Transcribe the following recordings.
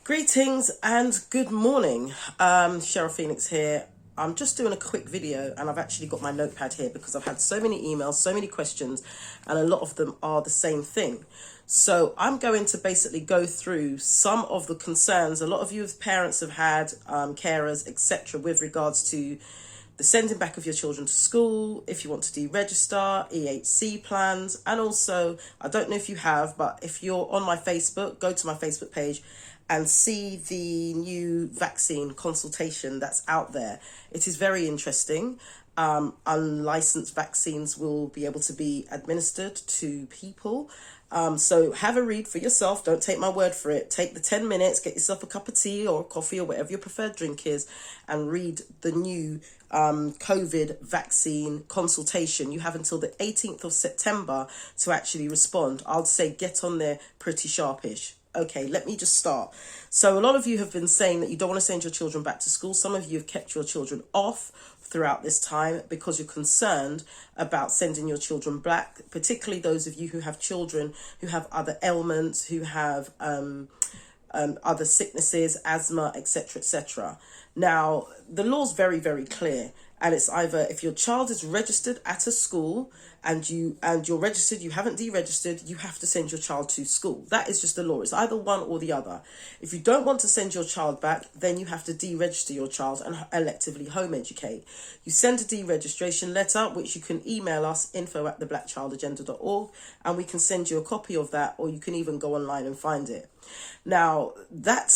Greetings and good morning. Cheryl Phoenix here. I'm just doing a quick video and I've actually got my notepad here because I've had so many emails, so many questions, and a lot of them are the same thing. So I'm going to basically go through some of the concerns a lot of you as parents have had, carers, etc., with regards to the sending back of your children to school, if you want to deregister, EHC plans, and also, I don't know if you have, but if you're on my Facebook, go to my Facebook page and see the new vaccine consultation that's out there. It is very interesting. Unlicensed vaccines will be able to be administered to people. So have a read for yourself. Don't take my word for it. Take the 10 minutes, get yourself a cup of tea or coffee or whatever your preferred drink is, and read the new COVID vaccine consultation. You have until the 18th of September to actually respond. I'll say get on there pretty sharpish. Okay, let me just start. So a lot of you have been saying that you don't want to send your children back to school. Some of you have kept your children off throughout this time because you're concerned about sending your children back, particularly those of you who have children who have other ailments, who have other sicknesses, asthma, etc., etc. Now, the law's very, very clear. And it's either if your child is registered at a school and you're registered, you haven't deregistered, you have to send your child to school. That is just the law. It's either one or the other. If you don't want to send your child back, then you have to deregister your child and electively home educate. You send a deregistration letter, which you can email us, info@theblackchildagenda.org, and we can send you a copy of that, or you can even go online and find it. Now, that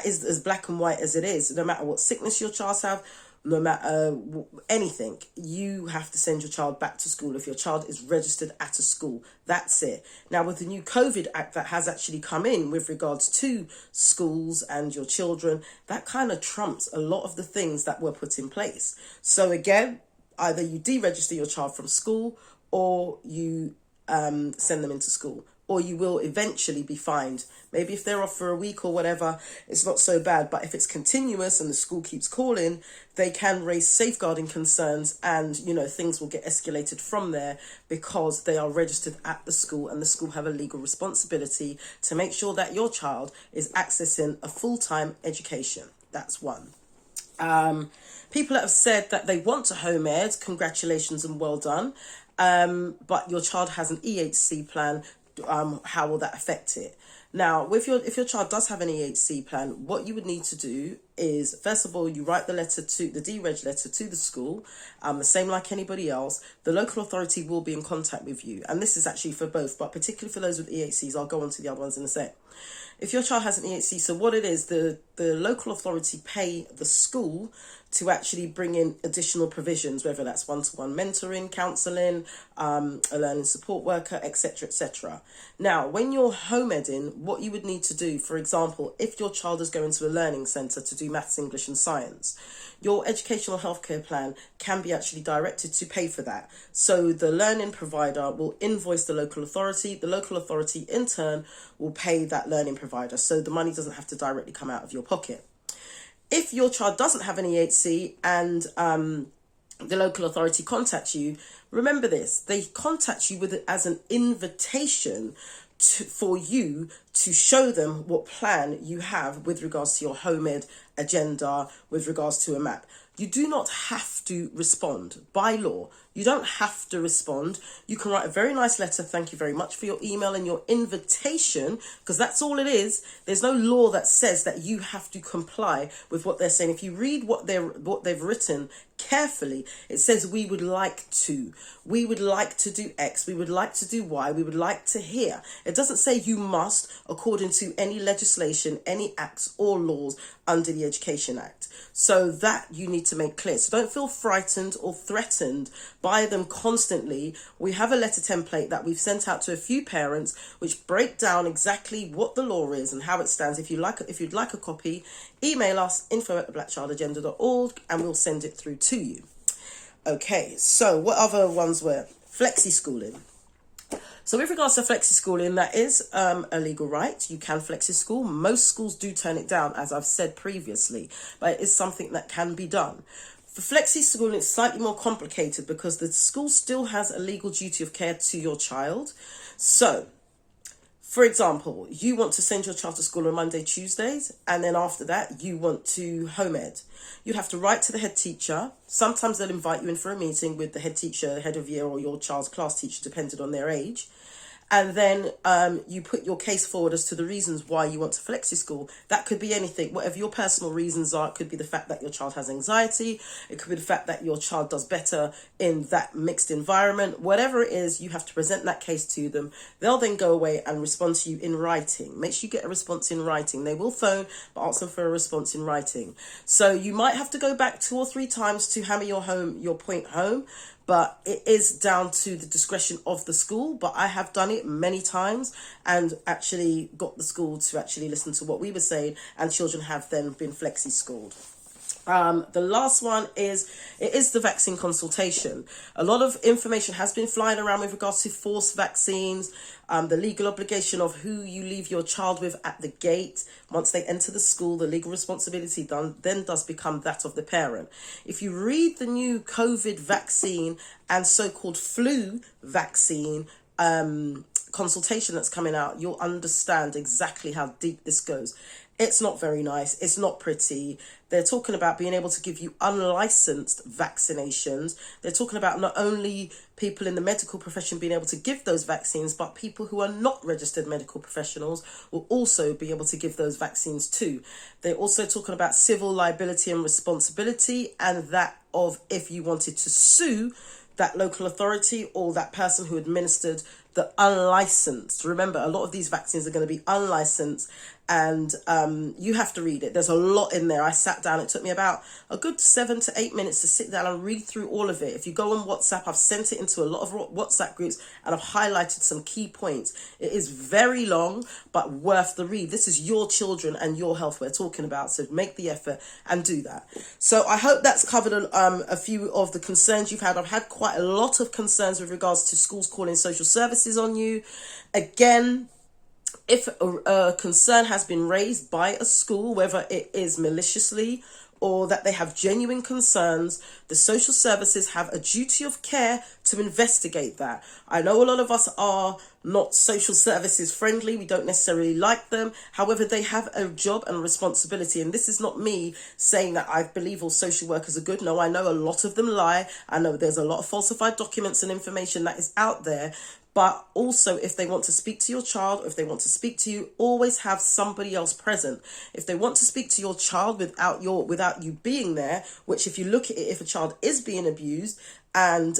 is as black and white as it is. No matter what sickness your child have, no matter anything, you have to send your child back to school if your child is registered at a school. That's it. Now, with the new COVID Act that has actually come in with regards to schools and your children, that kind of trumps a lot of the things that were put in place. So again, either you deregister your child from school or you send them into school, or you will eventually be fined. Maybe if they're off for a week or whatever, it's not so bad. But if it's continuous and the school keeps calling, they can raise safeguarding concerns, and things will get escalated from there because they are registered at the school, and the school have a legal responsibility to make sure that your child is accessing a full-time education. That's one. People that have said that they want to home ed, congratulations and well done. But your child has an EHC plan. How will that affect it? Now, if your child does have an EHC plan, what you would need to do is, first of all, you write the dereg letter to the school, the same like anybody else. The local authority will be in contact with you, and this is actually for both, but particularly for those with EHCs. I'll go on to the other ones in a sec. If your child has an EHC, so what it is, the local authority pay the school to actually bring in additional provisions, whether that's one-to-one mentoring, counselling, a learning support worker, etc., etc. Now, when you're home edding, what you would need to do, for example, if your child is going to a learning centre to do maths, English and science, your educational healthcare plan can be actually directed to pay for that. So the learning provider will invoice the local authority. The local authority, in turn, will pay that learning provider. So the money doesn't have to directly come out of your pocket. If your child doesn't have an EHC and the local authority contacts you, remember this, they contact you with it as an invitation for you to show them what plan you have with regards to your home ed agenda, with regards to a map. You do not have to respond by law. You don't have to respond. You can write a very nice letter. Thank you very much for your email and your invitation, because that's all it is. There's no law that says that you have to comply with what they're saying. If you read what they've written carefully, it says we would like to do X, we would like to do Y, we would like to hear. It doesn't say you must, according to any legislation, any acts or laws under the Education Act. So that you need to make clear. So don't feel frightened or threatened by them constantly. We have a letter template that we've sent out to a few parents which break down exactly what the law is and how it stands. If you'd like a copy, email us, info@theblackchildagenda.org, and we'll send it through to you. Okay, so what other ones were? Flexi schooling. So with regards to flexi schooling, that is a legal right. You can flexi school. Most schools do turn it down, as I've said previously, but it is something that can be done. For flexi schooling, it's slightly more complicated because the school still has a legal duty of care to your child. So For example, you want to send your child to school on Monday, Tuesdays, and then after that, you want to home ed. You have to write to the head teacher. Sometimes they'll invite you in for a meeting with the head teacher, head of year, or your child's class teacher, depending on their age. And then you put your case forward as to the reasons why you want to flexi school. That could be anything, whatever your personal reasons are. It could be the fact that your child has anxiety. It could be the fact that your child does better in that mixed environment. Whatever it is, you have to present that case to them. They'll then go away and respond to you in writing. Make sure you get a response in writing. They will phone, but ask them for a response in writing. So you might have to go back 2 or 3 times to hammer your point home. But it is down to the discretion of the school. But I have done it many times and actually got the school to actually listen to what we were saying, and children have then been flexi schooled. The last one is, it is the vaccine consultation. A lot of information has been flying around with regards to forced vaccines, the legal obligation of who you leave your child with at the gate. Once they enter the school, the legal responsibility then does become that of the parent. If you read the new COVID vaccine and so-called flu vaccine consultation that's coming out, you'll understand exactly how deep this goes. It's not very nice. It's not pretty. They're talking about being able to give you unlicensed vaccinations. They're talking about not only people in the medical profession being able to give those vaccines, but people who are not registered medical professionals will also be able to give those vaccines too. They're also talking about civil liability and responsibility, and that of if you wanted to sue that local authority or that person who administered the unlicensed. Remember, a lot of these vaccines are going to be unlicensed, and you have to read it. There's a lot in there. I sat down. It took me about a good 7 to 8 minutes to sit down and read through all of it. If you go on WhatsApp, I've sent it into a lot of WhatsApp groups and I've highlighted some key points. It is very long, but worth the read. This is your children and your health we're talking about, so make the effort and do that. So I hope that's covered a few of the concerns you've had. I've had quite a lot of concerns with regards to schools calling social services on you. Again, if a concern has been raised by a school, whether it is maliciously or that they have genuine concerns, the social services have a duty of care to investigate that. I know a lot of us are not social services friendly. We don't necessarily like them. However, they have a job and responsibility. And this is not me saying that I believe all social workers are good. No, I know a lot of them lie. I know there's a lot of falsified documents and information that is out there. But also, if they want to speak to your child, or if they want to speak to you, always have somebody else present. If they want to speak to your child without you being there, which if you look at it, if a child is being abused and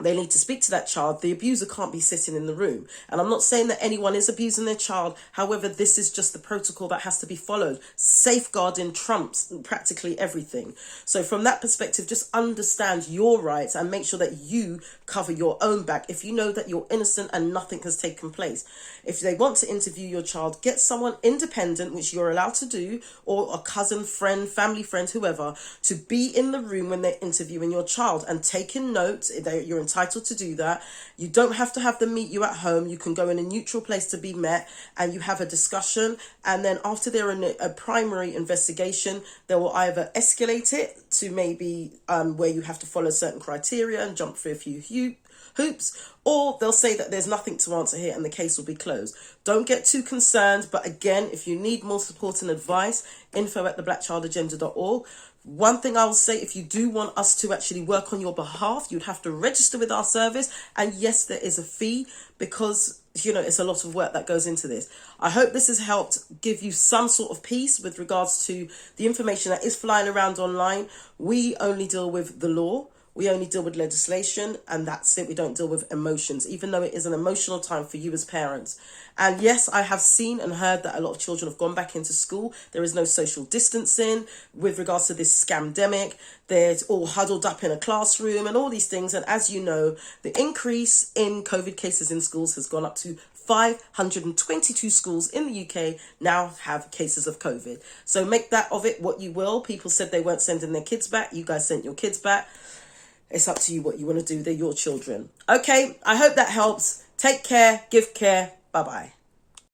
they need to speak to that child, the abuser can't be sitting in the room. And I'm not saying that anyone is abusing their child. However, this is just the protocol that has to be followed. Safeguarding trumps practically everything. So from that perspective, just understand your rights and make sure that you cover your own back if you know that you're innocent and nothing has taken place. If they want to interview your child, get someone independent, which you're allowed to do, or a cousin, friend, family friend, whoever, to be in the room when they're interviewing your child and taking notes. You're entitled to do that. You don't have to have them meet you at home. You can go in a neutral place to be met and you have a discussion. And then after they're in a primary investigation, they will either escalate it to maybe where you have to follow certain criteria and jump through a few hoops, or they'll say that there's nothing to answer here and the case will be closed. Don't get too concerned. But again, if you need more support and advice, info@theblackchildagenda.org. One thing I will say, if you do want us to actually work on your behalf, you'd have to register with our service. And yes, there is a fee because, you know, it's a lot of work that goes into this. I hope this has helped give you some sort of peace with regards to the information that is flying around online. We only deal with the law. We only deal with legislation, and that's it. We don't deal with emotions, even though it is an emotional time for you as parents. And yes, I have seen and heard that a lot of children have gone back into school. There is no social distancing with regards to this scamdemic. They're all huddled up in a classroom and all these things. And as you know, the increase in COVID cases in schools has gone up to 522 schools in the UK now have cases of COVID. So make that of it what you will. People said they weren't sending their kids back. You guys sent your kids back. It's up to you what you want to do. They're your children. Okay, I hope that helps. Take care. Give care. Bye-bye.